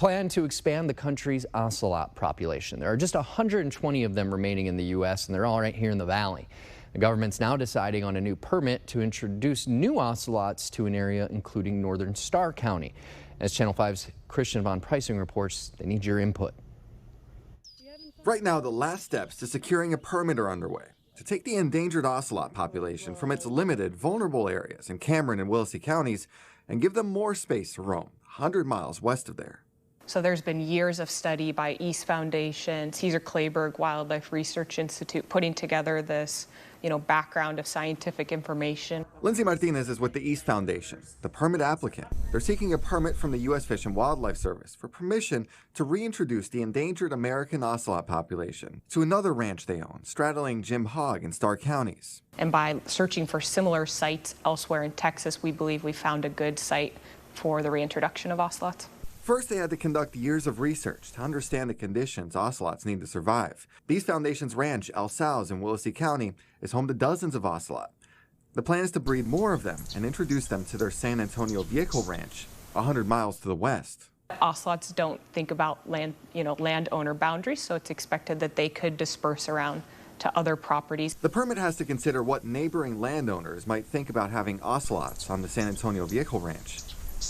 plan to expand the country's ocelot population. There are just 120 of them remaining in the U.S., and they're all right here in the valley. The government's now deciding on a new permit to introduce new ocelots to an area including northern Starr County. As Channel 5's Christian Von Preissing reports, they need your input. Right now, the last steps to securing a permit are underway to take the endangered ocelot population from its limited, vulnerable areas in Cameron and Willacy counties and give them more space to roam 100 miles west of there. So there's been years of study by East Foundation, Caesar Kleberg Wildlife Research Institute putting together this, background of scientific information. Lindsay Martinez is with the East Foundation, the permit applicant. They're seeking a permit from the U.S. Fish and Wildlife Service for permission to reintroduce the endangered American ocelot population to another ranch they own, straddling Jim Hogg and Starr counties. And by searching for similar sites elsewhere in Texas, we believe we found a good site for the reintroduction of ocelots. First, they had to conduct years of research to understand the conditions ocelots need to survive. The East Foundation's ranch, El Sal's in Willacy County, is home to dozens of ocelot. The plan is to breed more of them and introduce them to their San Antonio Viejo ranch, 100 miles to the west. Ocelots don't think about landowner boundaries, so it's expected that they could disperse around to other properties. The permit has to consider what neighboring landowners might think about having ocelots on the San Antonio Viejo ranch,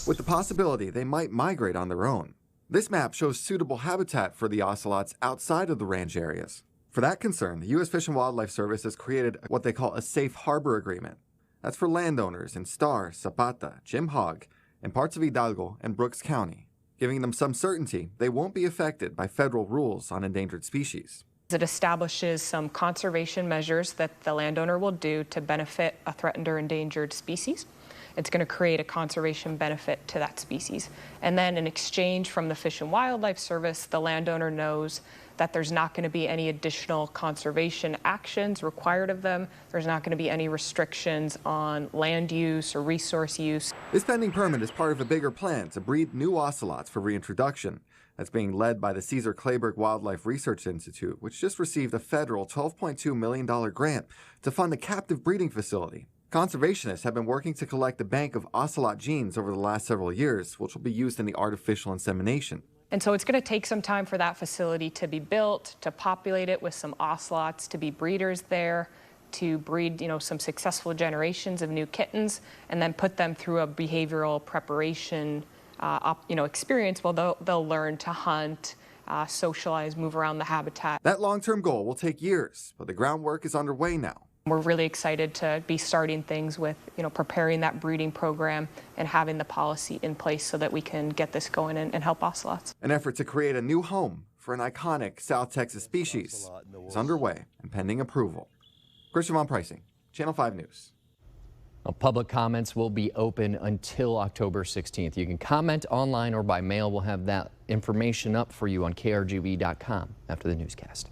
with the possibility they might migrate on their own. This map shows suitable habitat for the ocelots outside of the ranch areas. For that concern, the U.S. Fish and Wildlife Service has created what they call a safe harbor agreement. That's for landowners in Starr, Zapata, Jim Hogg, and parts of Hidalgo and Brooks County, giving them some certainty they won't be affected by federal rules on endangered species. It establishes some conservation measures that the landowner will do to benefit a threatened or endangered species. It's going to create a conservation benefit to that species. And then in exchange from the Fish and Wildlife Service, the landowner knows that there's not going to be any additional conservation actions required of them. There's not going to be any restrictions on land use or resource use. This pending permit is part of a bigger plan to breed new ocelots for reintroduction. That's being led by the Caesar Kleberg Wildlife Research Institute, which just received a federal $12.2 million grant to fund a captive breeding facility. Conservationists have been working to collect a bank of ocelot genes over the last several years, which will be used in the artificial insemination. And so it's going to take some time for that facility to be built, to populate it with some ocelots, to be breeders there, to breed, some successful generations of new kittens, and then put them through a behavioral preparation, experience where they'll learn to hunt, socialize, move around the habitat. That long-term goal will take years, but the groundwork is underway now. We're really excited to be starting things with, preparing that breeding program and having the policy in place so that we can get this going and help ocelots. An effort to create a new home for an iconic South Texas species is underway and pending approval. Christian Von Preissing, Channel 5 News. Well, public comments will be open until October 16th. You can comment online or by mail. We'll have that information up for you on krgv.com after the newscast.